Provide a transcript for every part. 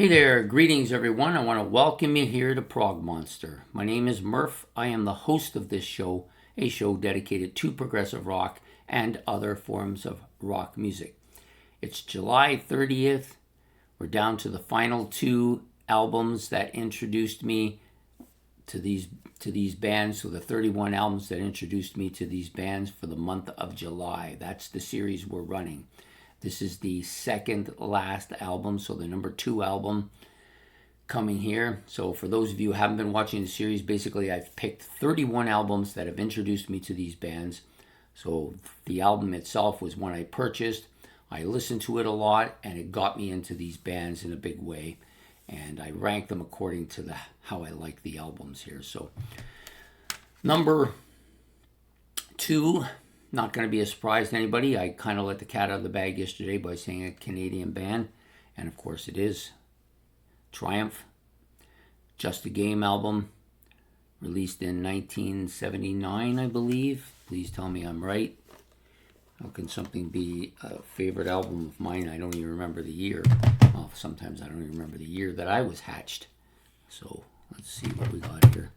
Hey there, greetings everyone. I want to welcome you here to Prog Monster. My name is Murph. I am the host of this show, a show dedicated to progressive rock and other forms of rock music. It's July 30th. We're down to the final two albums that introduced me to these bands. So the 31 albums that introduced me to these bands for the month of July. That's the series we're running. This is the second last album, so the number 2 album coming here. So for those of you who haven't been watching the series, basically I've picked 31 albums that have introduced me to these bands. So the album itself was one I purchased. I listened to it a lot, and it got me into these bands in a big way. And I ranked them according to how I like the albums here. So number 2. Not going to be a surprise to anybody. I kind of let the cat out of the bag yesterday by saying a Canadian band. And of course it is. Triumph. Just a Game album. Released in 1979, I believe. Please tell me I'm right. How can something be a favorite album of mine? I don't even remember the year. Well, sometimes I don't even remember the year that I was hatched. So let's see what we got here.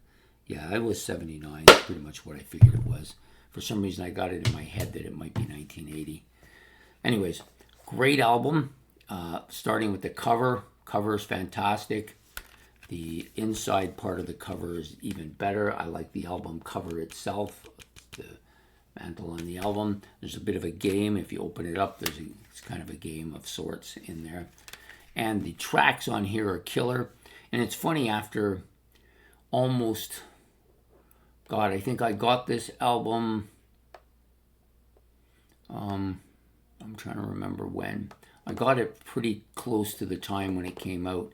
Yeah, I was 79. That's pretty much what I figured it was. For some reason, I got it in my head that it might be 1980. Anyways, great album. Starting with the cover. Cover is fantastic. The inside part of the cover is even better. I like the album cover itself. The mantle on the album. There's a bit of a game. If you open it up, it's kind of a game of sorts in there. And the tracks on here are killer. And it's funny, after almost... God, I think I got this album, I'm trying to remember when. I got it pretty close to the time when it came out.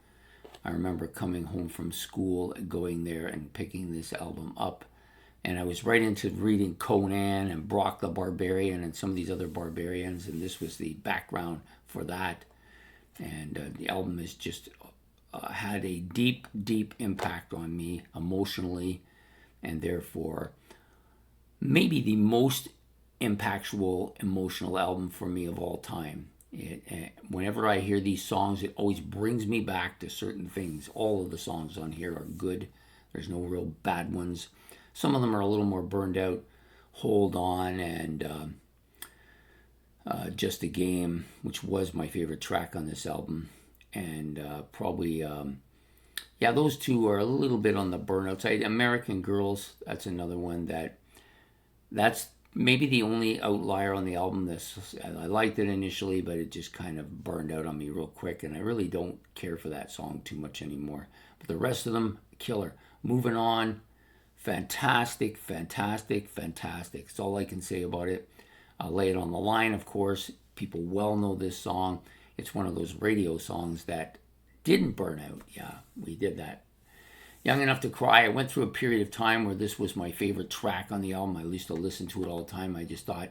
I remember coming home from school and going there and picking this album up. And I was right into reading Conan and Brock the Barbarian and some of these other barbarians, and this was the background for that. And the album has just had a deep, deep impact on me emotionally, and therefore maybe the most impactful emotional album for me of all time. Whenever I hear these songs, it always brings me back to certain things. All of the songs on here are good. There's no real bad ones. Some of them are a little more burned out. Hold On and Just a Game, which was my favorite track on this album. And probably... yeah, those two are a little bit on the burnout side. American Girls, that's another one that's maybe the only outlier on the album. I liked it initially, but it just kind of burned out on me real quick, and I really don't care for that song too much anymore. But the rest of them, killer. Moving On, fantastic, fantastic, fantastic. That's all I can say about it. Lay It on the Line, of course. People well know this song. It's one of those radio songs that didn't burn out. Yeah, we did that. Young Enough to Cry. I went through a period of time where this was my favorite track on the album. I used to listen to it all the time. I just thought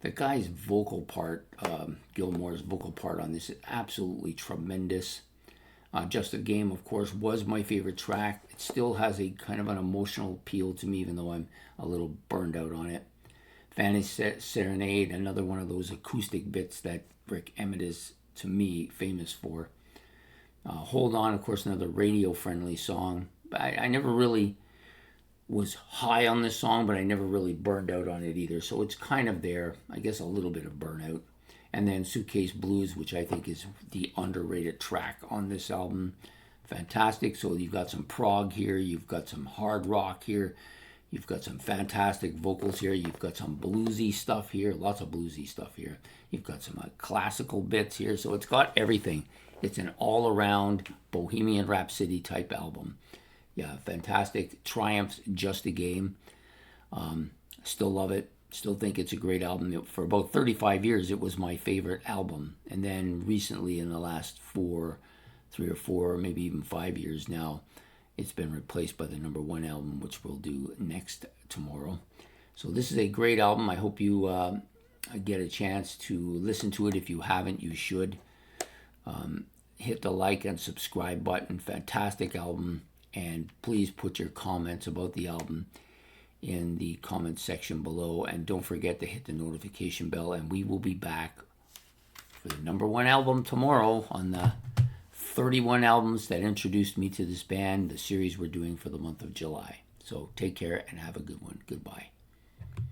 the guy's vocal part, Gilmore's vocal part on this, is absolutely tremendous. Just a Game, of course, was my favorite track. It still has a kind of an emotional appeal to me, even though I'm a little burned out on it. Fantasy Serenade, another one of those acoustic bits that Rick Emmett is, to me, famous for. Hold On, of course, another radio-friendly song. I never really was high on this song, but I never really burned out on it either. So it's kind of there. I guess a little bit of burnout. And then Suitcase Blues, which I think is the underrated track on this album. Fantastic. So you've got some prog here. You've got some hard rock here. You've got some fantastic vocals here. You've got some bluesy stuff here. Lots of bluesy stuff here. You've got some classical bits here. So it's got everything. It's an all-around Bohemian Rhapsody type album. Yeah, fantastic. Triumph's Just a Game. Still love it. Still think it's a great album. For about 35 years, it was my favorite album. And then recently, in the last 3 or 4, maybe even 5 years now, it's been replaced by the number 1 album, which we'll do next tomorrow. So this is a great album. I hope you get a chance to listen to it. If you haven't, you should. Hit the like and subscribe button. Fantastic album. And please put your comments about the album in the comments section below. And don't forget to hit the notification bell. And we will be back for the number 1 album tomorrow on the 31 albums that introduced me to this band, the series we're doing for the month of July. So take care and have a good one. Goodbye.